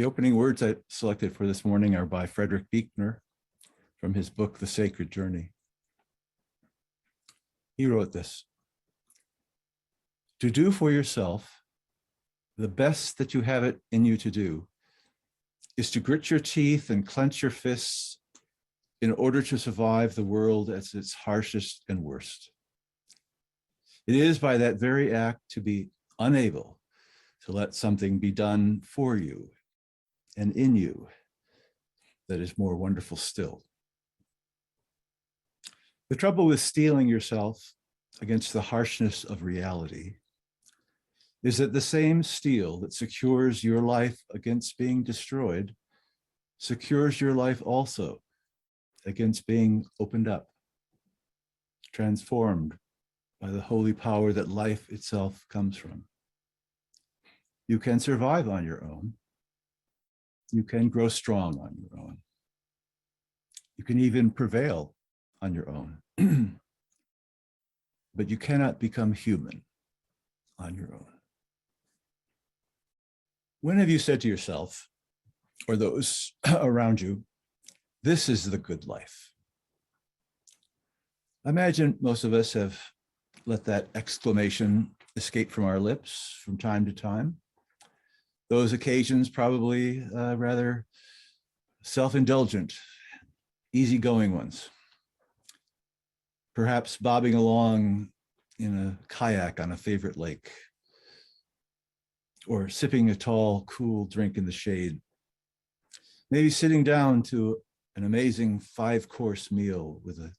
The opening words I selected for this morning are by Frederick Buechner from his book, The Sacred Journey. He wrote this: "To do for yourself the best that you have it in you to do is to grit your teeth and clench your fists in order to survive the world at its harshest and worst. It is by that very act to be unable to let something be done for you and in you that is more wonderful still. The trouble with steeling yourself against the harshness of reality is that the same steel that secures your life against being destroyed secures your life also against being opened up, transformed by the holy power that life itself comes from. You can survive on your own. You can grow strong on your own. You can even prevail on your own. But you cannot become human on your own. When have you said to yourself, or those around you, this is the good life? I imagine most of us have let that exclamation escape from our lips from time to time. Those occasions probably rather self-indulgent, easygoing ones. Perhaps bobbing along in a kayak on a favorite lake, or sipping a tall, cool drink in the shade. Maybe sitting down to an amazing 5-course meal with a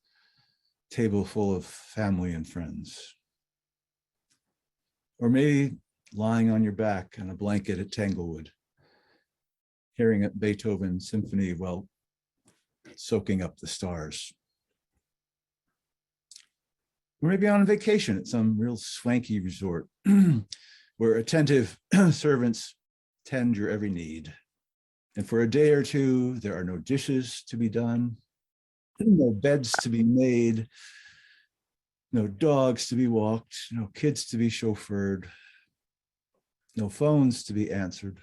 table full of family and friends. Or maybe lying on your back on a blanket at Tanglewood, hearing a Beethoven symphony while soaking up the stars. Or maybe on vacation at some real swanky resort where attentive servants tend your every need. And for a day or two, there are no dishes to be done, no beds to be made, no dogs to be walked, no kids to be chauffeured, no phones to be answered,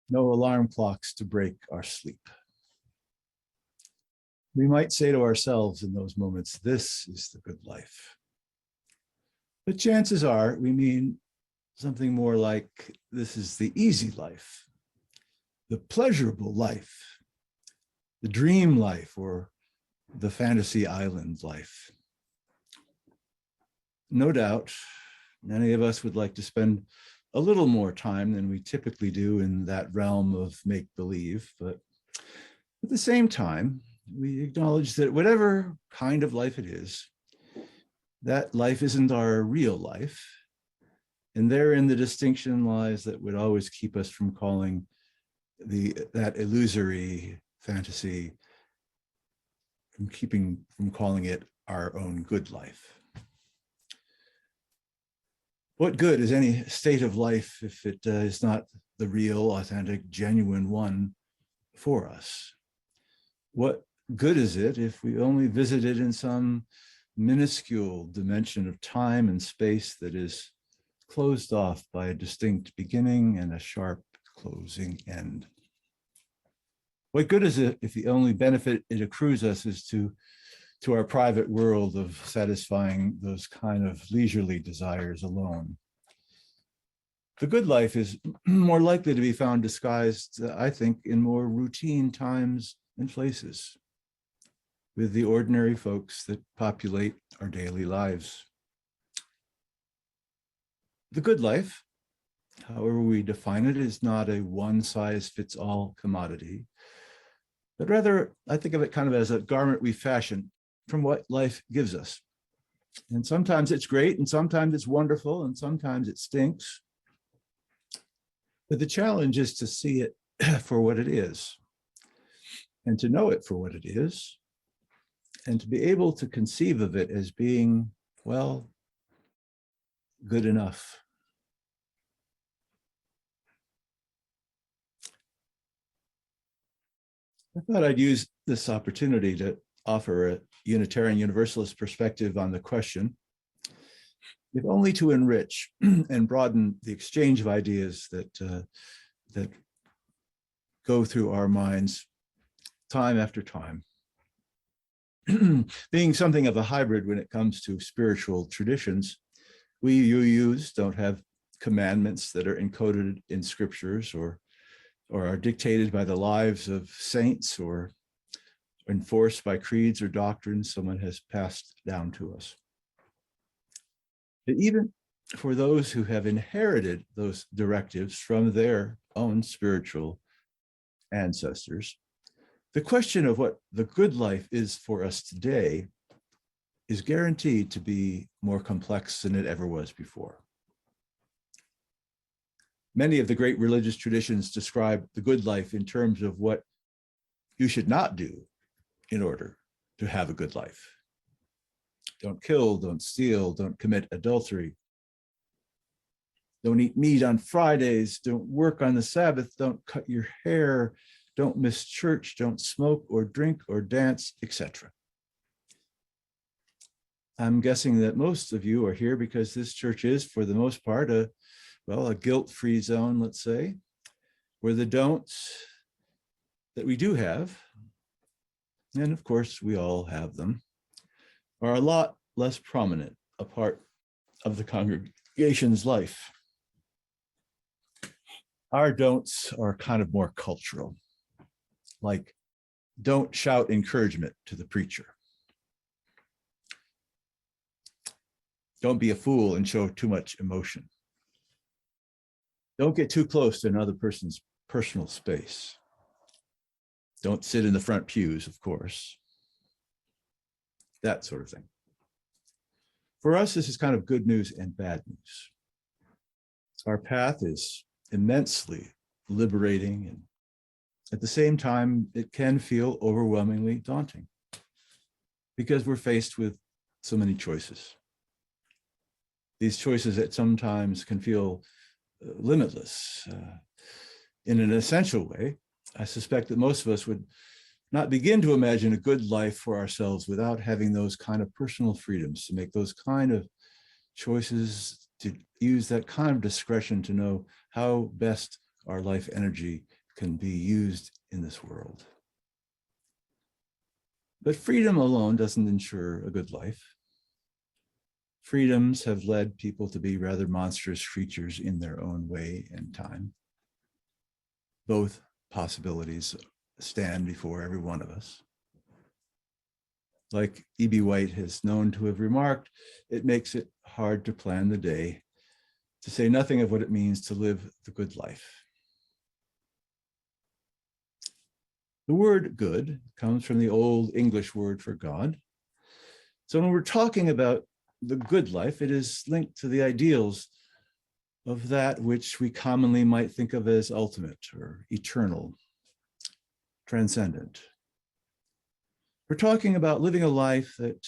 no alarm clocks to break our sleep. We might say to ourselves in those moments, this is the good life. But chances are we mean something more like, this is the easy life, the pleasurable life, the dream life, or the fantasy island life. No doubt, many of us would like to spend a little more time than we typically do in that realm of make-believe, but at the same time, we acknowledge that whatever kind of life it is, that life isn't our real life. And therein the distinction lies that would always keep us from calling that illusory fantasy, from calling it our own good life. What good is any state of life if it is not the real, authentic, genuine one for us? What good is it if we only visit it in some minuscule dimension of time and space that is closed off by a distinct beginning and a sharp closing end? What good is it if the only benefit it accrues us is to our private world of satisfying those kind of leisurely desires alone? The good life is more likely to be found disguised, I think, in more routine times and places, with the ordinary folks that populate our daily lives. The good life, however we define it, is not a one-size-fits-all commodity, but rather I think of it kind of as a garment we fashion from what life gives us. And sometimes it's great, and sometimes it's wonderful, and sometimes it stinks. But the challenge is to see it for what it is, and to know it for what it is, and to be able to conceive of it as being, well, good enough. I thought I'd use this opportunity to offer a Unitarian Universalist perspective on the question, if only to enrich and broaden the exchange of ideas that go through our minds time after time. Being something of a hybrid when it comes to spiritual traditions, you don't have commandments that are encoded in scriptures or are dictated by the lives of saints or enforced by creeds or doctrines someone has passed down to us. But even for those who have inherited those directives from their own spiritual ancestors, the question of what the good life is for us today is guaranteed to be more complex than it ever was before. Many of the great religious traditions describe the good life in terms of what you should not do in order to have a good life. Don't kill, don't steal, don't commit adultery. Don't eat meat on Fridays, don't work on the Sabbath, don't cut your hair, don't miss church, don't smoke or drink or dance, etc. I'm guessing that most of you are here because this church is, for the most part, a guilt-free zone, let's say, where the don'ts that we do have, and of course we all have them, are a lot less prominent a part of the congregation's life. Our don'ts are kind of more cultural, like don't shout encouragement to the preacher. Don't be a fool and show too much emotion. Don't get too close to another person's personal space. Don't sit in the front pews, of course. That sort of thing. For us, this is kind of good news and bad news. Our path is immensely liberating, and at the same time, it can feel overwhelmingly daunting because we're faced with so many choices. These choices that sometimes can feel limitless. In an essential way, I suspect that most of us would not begin to imagine a good life for ourselves without having those kind of personal freedoms to make those kind of choices, to use that kind of discretion to know how best our life energy can be used in this world. But freedom alone doesn't ensure a good life. Freedoms have led people to be rather monstrous creatures in their own way and time. Both possibilities stand before every one of us. Like E.B. White has known to have remarked, it makes it hard to plan the day, to say nothing of what it means to live the good life. The word good comes from the old English word for God. So when we're talking about the good life, it is linked to the ideals of that which we commonly might think of as ultimate or eternal, transcendent. We're talking about living a life that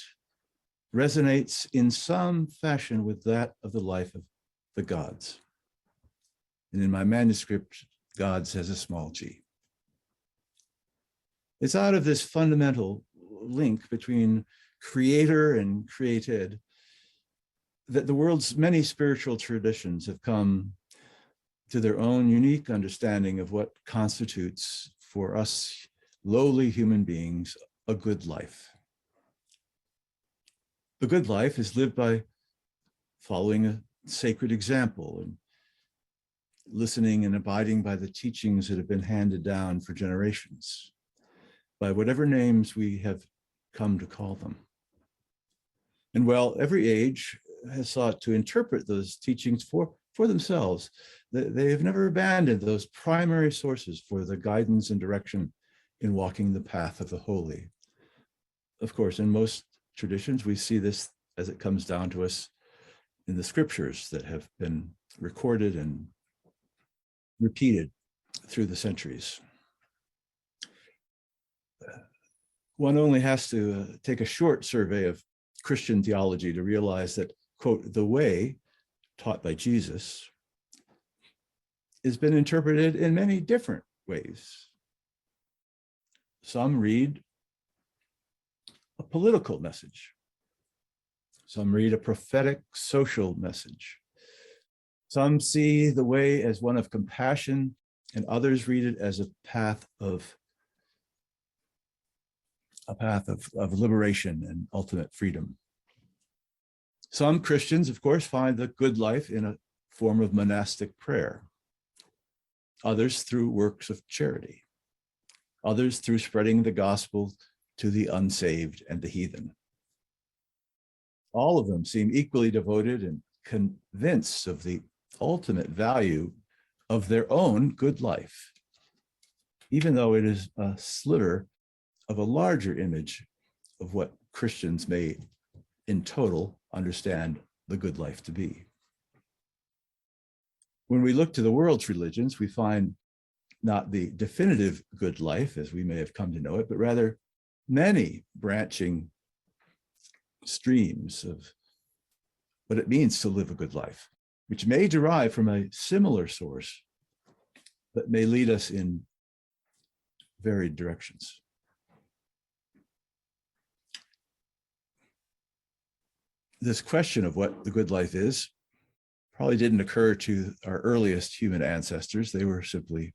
resonates in some fashion with that of the life of the gods. And in my manuscript, gods has a small g. It's out of this fundamental link between creator and created that the world's many spiritual traditions have come to their own unique understanding of what constitutes for us lowly human beings a good life. The good life is lived by following a sacred example and listening and abiding by the teachings that have been handed down for generations, by whatever names we have come to call them. And while every age has sought to interpret those teachings for themselves, they have never abandoned those primary sources for the guidance and direction in walking the path of the holy. Of course, in most traditions, we see this as it comes down to us in the scriptures that have been recorded and repeated through the centuries. One only has to take a short survey of Christian theology to realize that, quote, the way taught by Jesus has been interpreted in many different ways. Some read a political message. Some read a prophetic social message. Some see the way as one of compassion and others read it as a path of liberation and ultimate freedom. Some Christians, of course, find the good life in a form of monastic prayer. Others through works of charity. Others through spreading the gospel to the unsaved and the heathen. All of them seem equally devoted and convinced of the ultimate value of their own good life, even though it is a sliver of a larger image of what Christians may, in total, understand the good life to be. When we look to the world's religions, we find not the definitive good life as we may have come to know it, but rather many branching streams of what it means to live a good life, which may derive from a similar source, but may lead us in varied directions. This question of what the good life is probably didn't occur to our earliest human ancestors. They were simply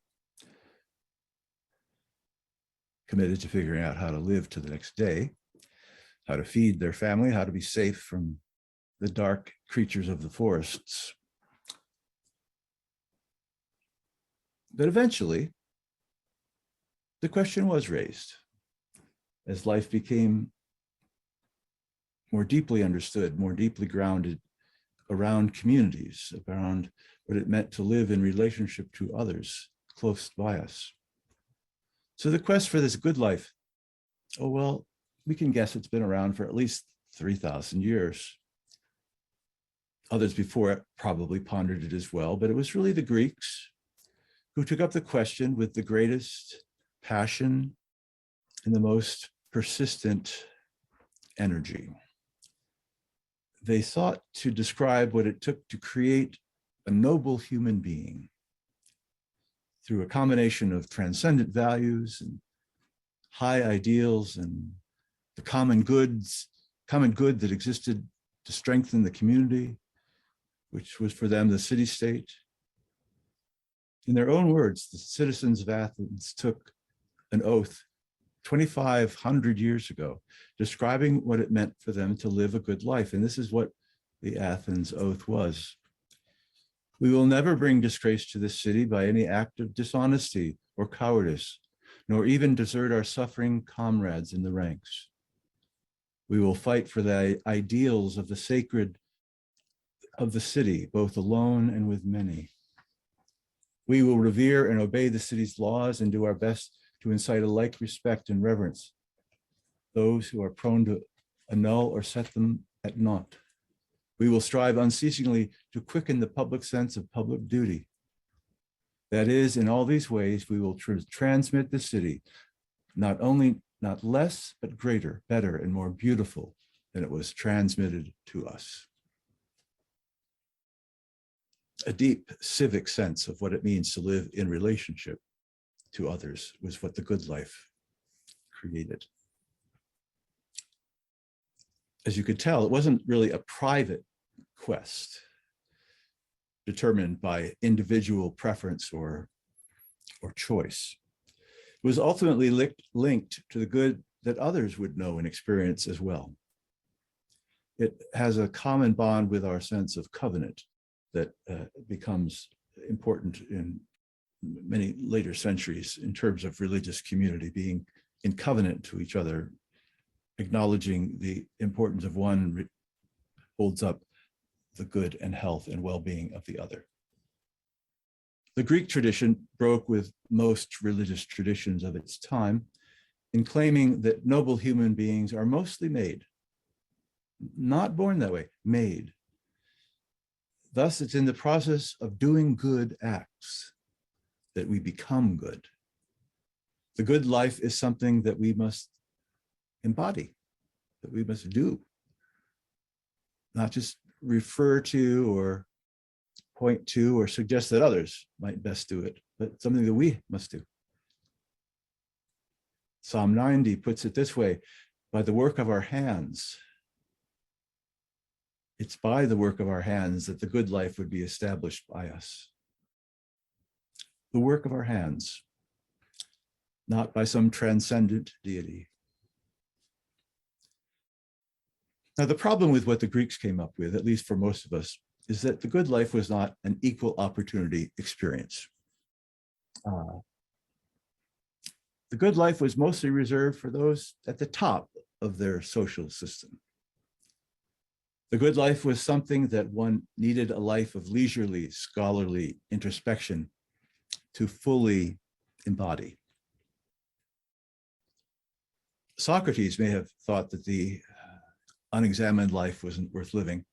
committed to figuring out how to live to the next day, how to feed their family, how to be safe from the dark creatures of the forests. But eventually, the question was raised as life became more deeply understood, more deeply grounded around communities, around what it meant to live in relationship to others close by us. So the quest for this good life, oh, well, we can guess it's been around for at least 3,000 years. Others before it probably pondered it as well, but it was really the Greeks who took up the question with the greatest passion and the most persistent energy. They sought to describe what it took to create a noble human being through a combination of transcendent values and high ideals and the common good that existed to strengthen the community, which was for them the city-state. In their own words, the citizens of Athens took an oath 2,500 years ago, describing what it meant for them to live a good life. And this is what the Athens oath was. We will never bring disgrace to this city by any act of dishonesty or cowardice, nor even desert our suffering comrades in the ranks. We will fight for the ideals of the sacred of the city, both alone and with many. We will revere and obey the city's laws and do our best to incite alike respect and reverence those who are prone to annul or set them at naught. We will strive unceasingly to quicken the public sense of public duty. That is, in all these ways, we will transmit the city, not less, but greater, better, and more beautiful than it was transmitted to us. A deep civic sense of what it means to live in relationship to others was what the good life created. As you could tell, it wasn't really a private quest determined by individual preference or choice. It was ultimately linked to the good that others would know and experience as well. It has a common bond with our sense of covenant that becomes important in many later centuries in terms of religious community, being in covenant to each other, acknowledging the importance of one holds up the good and health and well-being of the other. The Greek tradition broke with most religious traditions of its time in claiming that noble human beings are mostly made, not born that way, made. Thus, it's in the process of doing good acts that we become good. The good life is something that we must embody, that we must do, not just refer to or point to or suggest that others might best do it, but something that we must do. Psalm 90 puts it this way: by the work of our hands. It's by the work of our hands that the good life would be established by us. the work of our hands, not by some transcendent deity. Now, the problem with what the Greeks came up with, at least for most of us, is that the good life was not an equal opportunity experience. The good life was mostly reserved for those at the top of their social system. The good life was something that one needed a life of leisurely, scholarly introspection to fully embody. Socrates may have thought that the unexamined life wasn't worth living,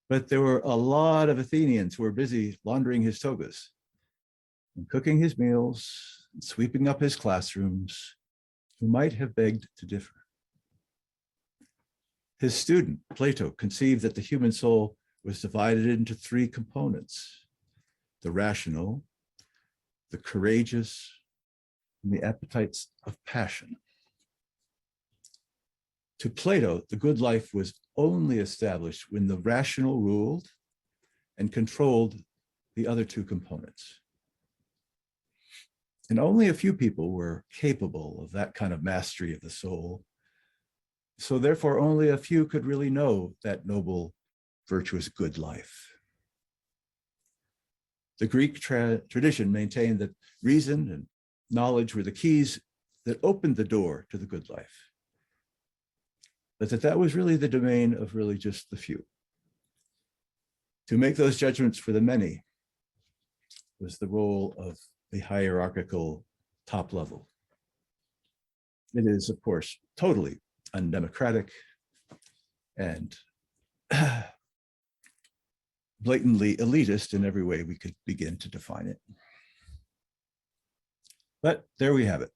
but there were a lot of Athenians who were busy laundering his togas and cooking his meals and sweeping up his classrooms who might have begged to differ. His student, Plato, conceived that the human soul was divided into three components: the rational, the courageous, and the appetites of passion. To Plato, the good life was only established when the rational ruled and controlled the other two components. And only a few people were capable of that kind of mastery of the soul. So therefore, only a few could really know that noble, virtuous, good life. The Greek tradition maintained that reason and knowledge were the keys that opened the door to the good life, but that was really the domain of really just the few. To make those judgments for the many was the role of the hierarchical top level. It is, of course, totally undemocratic and blatantly elitist in every way we could begin to define it. But there we have it.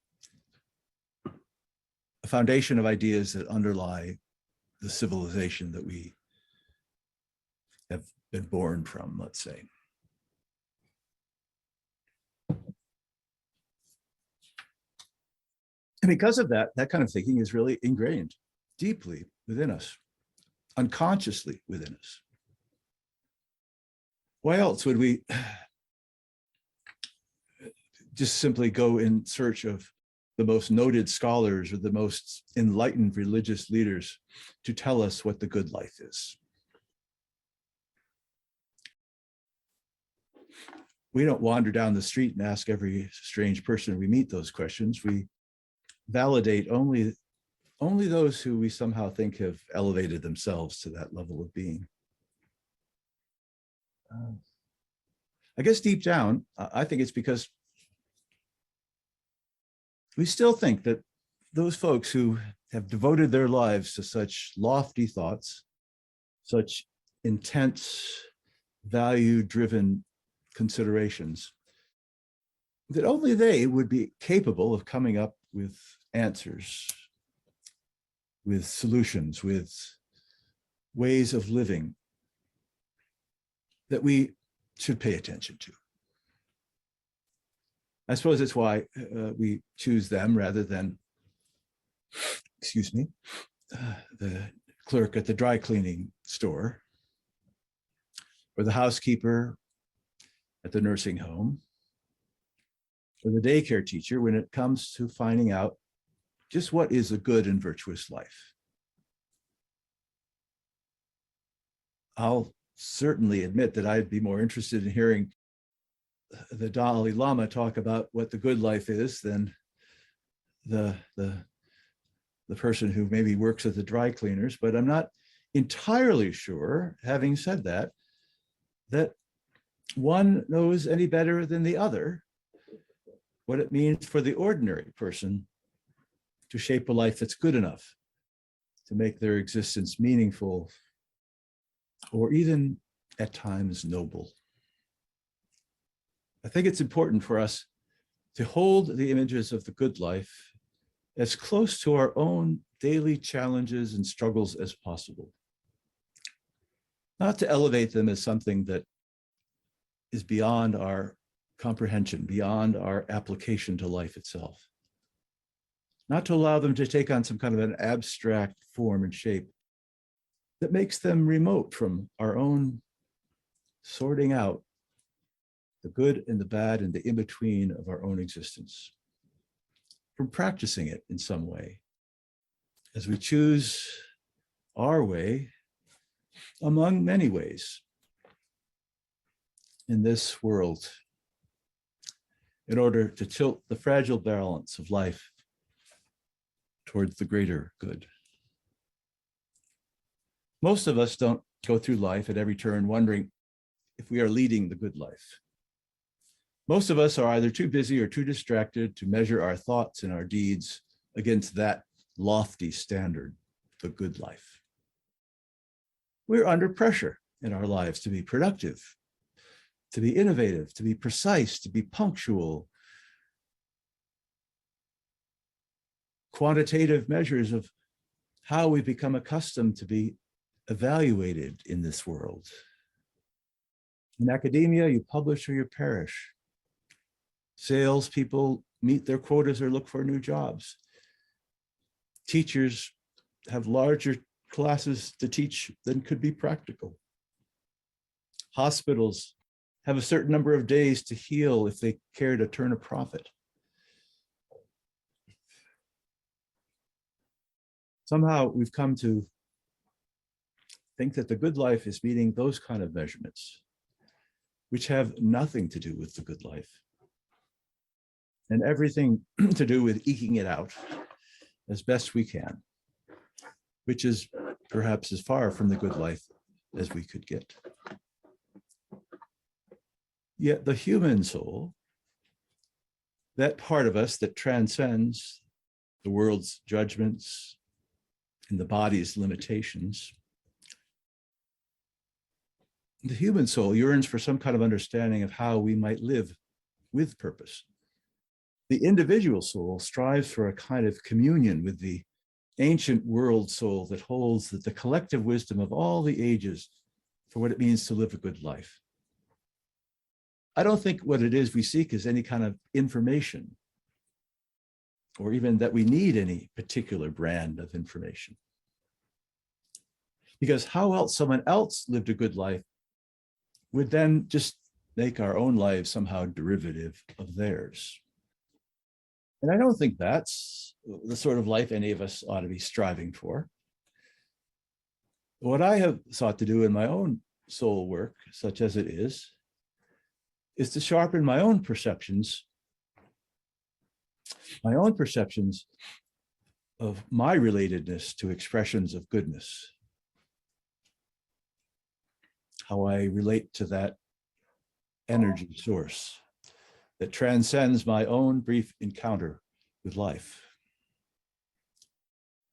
A foundation of ideas that underlie the civilization that we have been born from, let's say. And because of that, that kind of thinking is really ingrained deeply within us, unconsciously within us. Why else would we just simply go in search of the most noted scholars or the most enlightened religious leaders to tell us what the good life is? We don't wander down the street and ask every strange person we meet those questions. We validate only those who we somehow think have elevated themselves to that level of being. I guess deep down, I think it's because we still think that those folks who have devoted their lives to such lofty thoughts, such intense, value-driven considerations, that only they would be capable of coming up with answers, with solutions, with ways of living that we should pay attention to. I suppose that's why we choose them rather than, the clerk at the dry cleaning store, or the housekeeper at the nursing home, or the daycare teacher when it comes to finding out just what is a good and virtuous life. I'll certainly admit that I'd be more interested in hearing the Dalai Lama talk about what the good life is than the person who maybe works at the dry cleaners, but I'm not entirely sure, having said that, that one knows any better than the other what it means for the ordinary person to shape a life that's good enough to make their existence meaningful or even at times noble. I think it's important for us to hold the images of the good life as close to our own daily challenges and struggles as possible. Not to elevate them as something that is beyond our comprehension, beyond our application to life itself. Not to allow them to take on some kind of an abstract form and shape that makes them remote from our own sorting out the good and the bad and the in-between of our own existence, from practicing it in some way, as we choose our way among many ways in this world in order to tilt the fragile balance of life towards the greater good. Most of us don't go through life at every turn wondering if we are leading the good life. Most of us are either too busy or too distracted to measure our thoughts and our deeds against that lofty standard, the good life. We're under pressure in our lives to be productive, to be innovative, to be precise, to be punctual. Quantitative measures of how we become accustomed to be evaluated in this world. In academia, you publish or you perish. Salespeople meet their quotas or look for new jobs. Teachers have larger classes to teach than could be practical. Hospitals have a certain number of days to heal if they care to turn a profit. Somehow we've come to think that the good life is meeting those kind of measurements, which have nothing to do with the good life, and everything to do with eking it out as best we can, which is perhaps as far from the good life as we could get. Yet the human soul, that part of us that transcends the world's judgments and the body's limitations, the human soul yearns for some kind of understanding of how we might live with purpose. The individual soul strives for a kind of communion with the ancient world soul that holds that the collective wisdom of all the ages for what it means to live a good life. I don't think what it is we seek is any kind of information, or even that we need any particular brand of information. Because how else someone else lived a good life would then just make our own lives somehow derivative of theirs. And I don't think that's the sort of life any of us ought to be striving for. What I have sought to do in my own soul work, such as it is to sharpen my own perceptions of my relatedness to expressions of goodness, how I relate to that energy source that transcends my own brief encounter with life.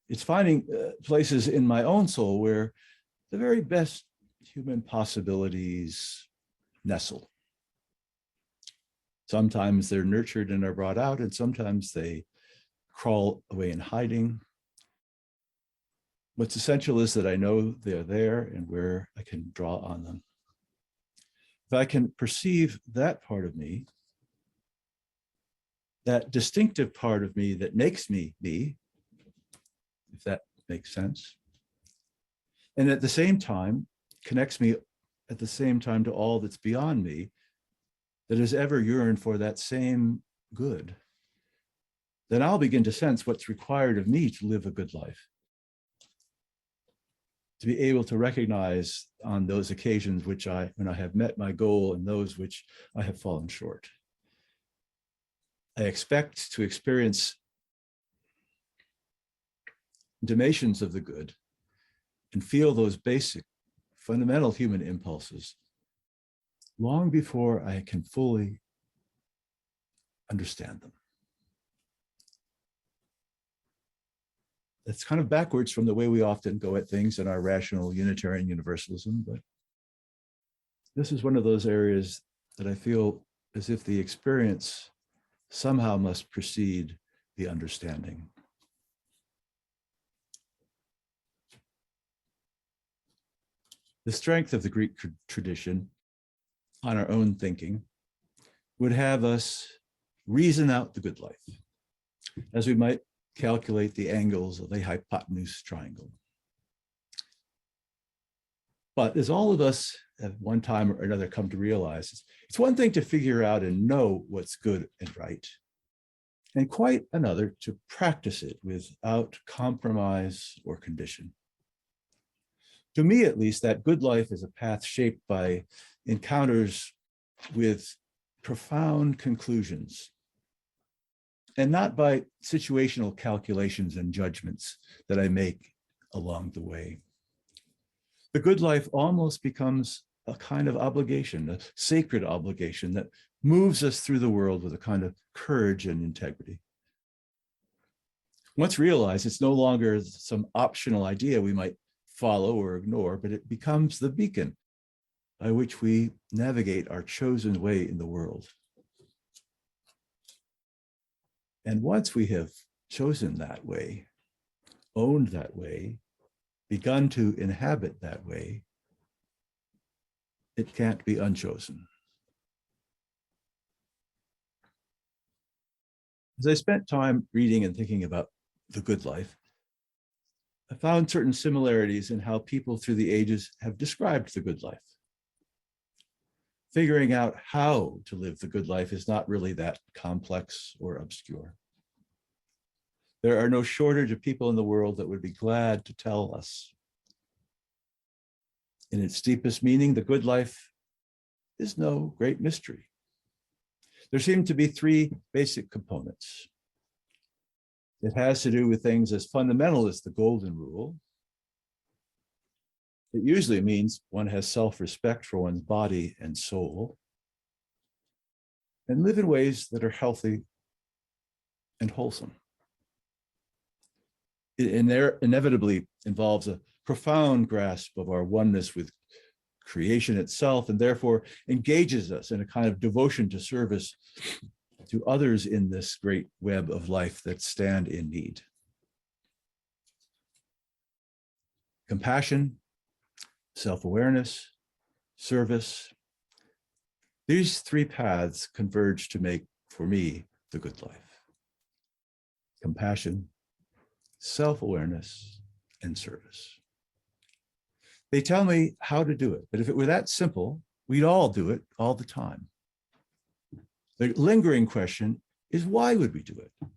It's finding places in my own soul where the very best human possibilities nestle. Sometimes they're nurtured and are brought out, and sometimes they crawl away in hiding. What's essential is that I know they're there and where I can draw on them. If I can perceive that part of me, that distinctive part of me that makes me me, if that makes sense, and at the same time connects me at the same time to all that's beyond me, that has ever yearned for that same good, then I'll begin to sense what's required of me to live a good life. To be able to recognize on those occasions when I have met my goal and those which I have fallen short. I expect to experience intimations of the good and feel those basic, fundamental human impulses long before I can fully understand them. That's kind of backwards from the way we often go at things in our rational Unitarian Universalism, but this is one of those areas that I feel as if the experience somehow must precede the understanding. The strength of the Greek tradition on our own thinking would have us reason out the good life, as we might calculate the angles of a hypotenuse triangle. But as all of us at one time or another come to realize it's one thing to figure out and know what's good and right, and quite another to practice it without compromise or condition. To me, at least, that good life is a path shaped by encounters with profound conclusions, and not by situational calculations and judgments that I make along the way. The good life almost becomes a kind of obligation, a sacred obligation that moves us through the world with a kind of courage and integrity. Once realized, it's no longer some optional idea we might follow or ignore, but it becomes the beacon by which we navigate our chosen way in the world. And once we have chosen that way, owned that way, begun to inhabit that way, it can't be unchosen. As I spent time reading and thinking about the good life, I found certain similarities in how people through the ages have described the good life. Figuring out how to live the good life is not really that complex or obscure. There are no shortage of people in the world that would be glad to tell us. In its deepest meaning, the good life is no great mystery. There seem to be three basic components. It has to do with things as fundamental as the golden rule. It usually means one has self-respect for one's body and soul, and live in ways that are healthy and wholesome. It inevitably involves a profound grasp of our oneness with creation itself, and therefore engages us in a kind of devotion to service to others in this great web of life that stand in need. Compassion, self-awareness, service, these three paths converge to make, for me, the good life. Compassion, self-awareness, and service. They tell me how to do it, but if it were that simple, we'd all do it all the time. The lingering question is, why would we do it?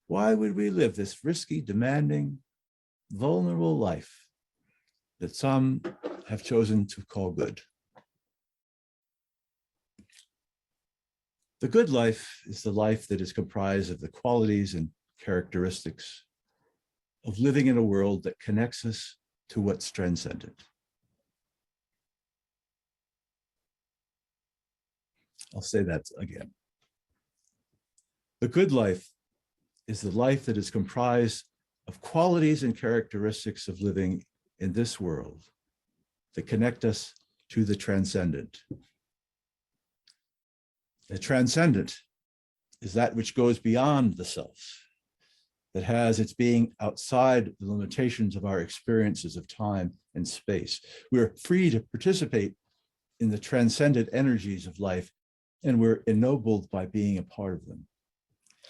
Why would we live this risky, demanding, vulnerable life that some have chosen to call good? The good life is the life that is comprised of the qualities and characteristics of living in a world that connects us to what's transcendent. I'll say that again. The good life is the life that is comprised of qualities and characteristics of living in this world that connect us to the transcendent. The transcendent is that which goes beyond the self, that has its being outside the limitations of our experiences of time and space. We're free to participate in the transcendent energies of life, and we're ennobled by being a part of them.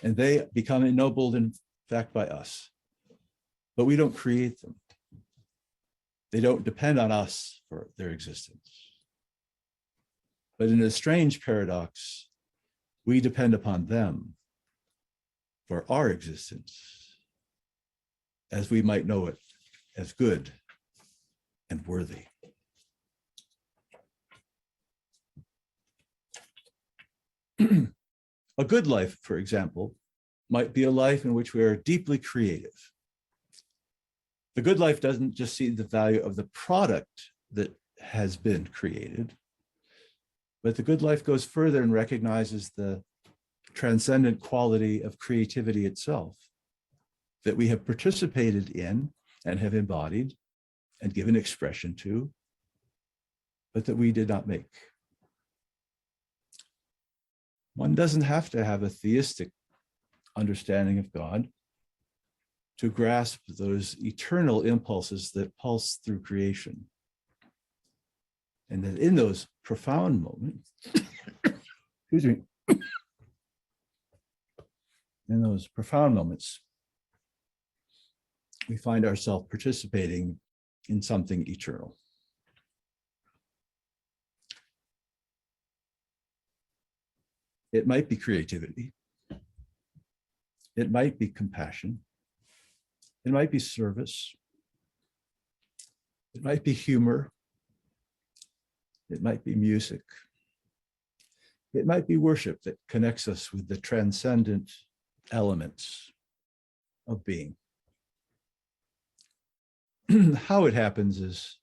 And they become ennobled, in fact, by us. But we don't create them. They don't depend on us for their existence. But in a strange paradox, we depend upon them for our existence, as we might know it as good and worthy. A good life, for example, might be a life in which we are deeply creative. The good life doesn't just see the value of the product that has been created, but the good life goes further and recognizes the transcendent quality of creativity itself that we have participated in and have embodied and given expression to, but that we did not make. One doesn't have to have a theistic understanding of God to grasp those eternal impulses that pulse through creation. And that in those profound moments, excuse me, in those profound moments, we find ourselves participating in something eternal. It might be creativity. It might be compassion. It might be service. It might be humor. It might be music. It might be worship that connects us with the transcendent elements of being. How it happens is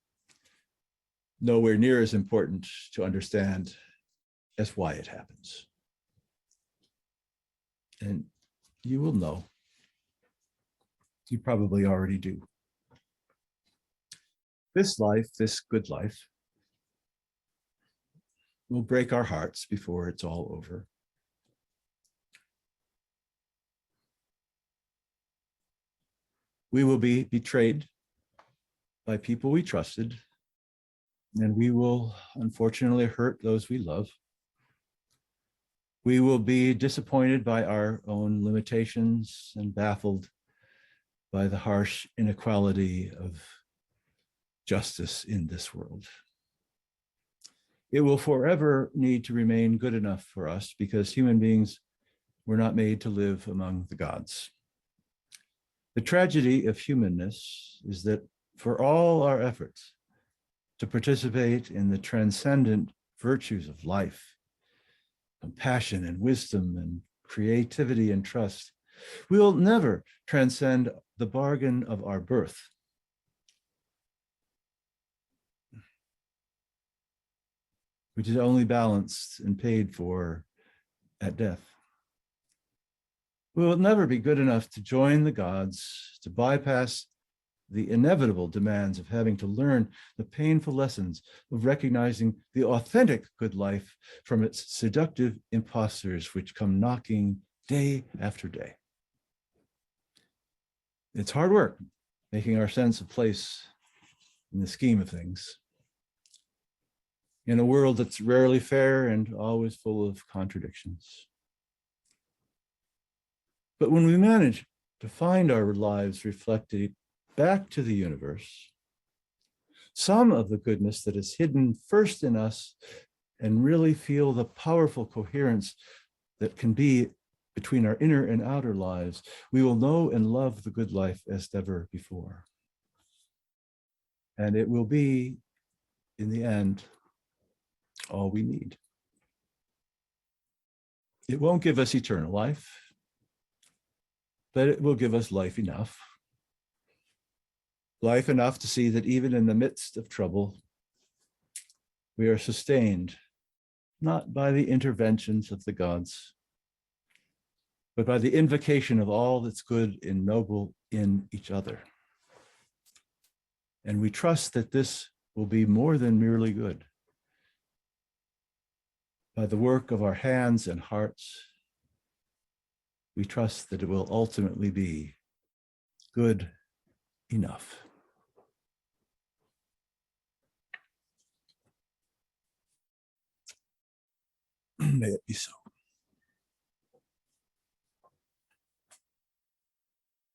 nowhere near as important to understand as why it happens. And you will know. You probably already do. This life, this good life, will break our hearts before it's all over. We will be betrayed by people we trusted, and we will unfortunately hurt those we love. We will be disappointed by our own limitations and baffled by the harsh inequality of justice in this world. It will forever need to remain good enough for us because human beings were not made to live among the gods. The tragedy of humanness is that for all our efforts to participate in the transcendent virtues of life, compassion and wisdom and creativity and trust, we will never transcend the bargain of our birth. Which is only balanced and paid for at death. We will never be good enough to join the gods, to bypass the inevitable demands of having to learn the painful lessons of recognizing the authentic good life from its seductive imposters which come knocking day after day. It's hard work making our sense of place in the scheme of things, in a world that's rarely fair and always full of contradictions. But when we manage to find our lives reflected back to the universe, some of the goodness that is hidden first in us, and really feel the powerful coherence that can be between our inner and outer lives, we will know and love the good life as never before. And it will be, in the end, all we need. It won't give us eternal life, but it will give us life enough. Life enough to see that even in the midst of trouble, we are sustained not by the interventions of the gods, but by the invocation of all that's good and noble in each other. And we trust that this will be more than merely good. By the work of our hands and hearts, we trust that it will ultimately be good enough. May it be so.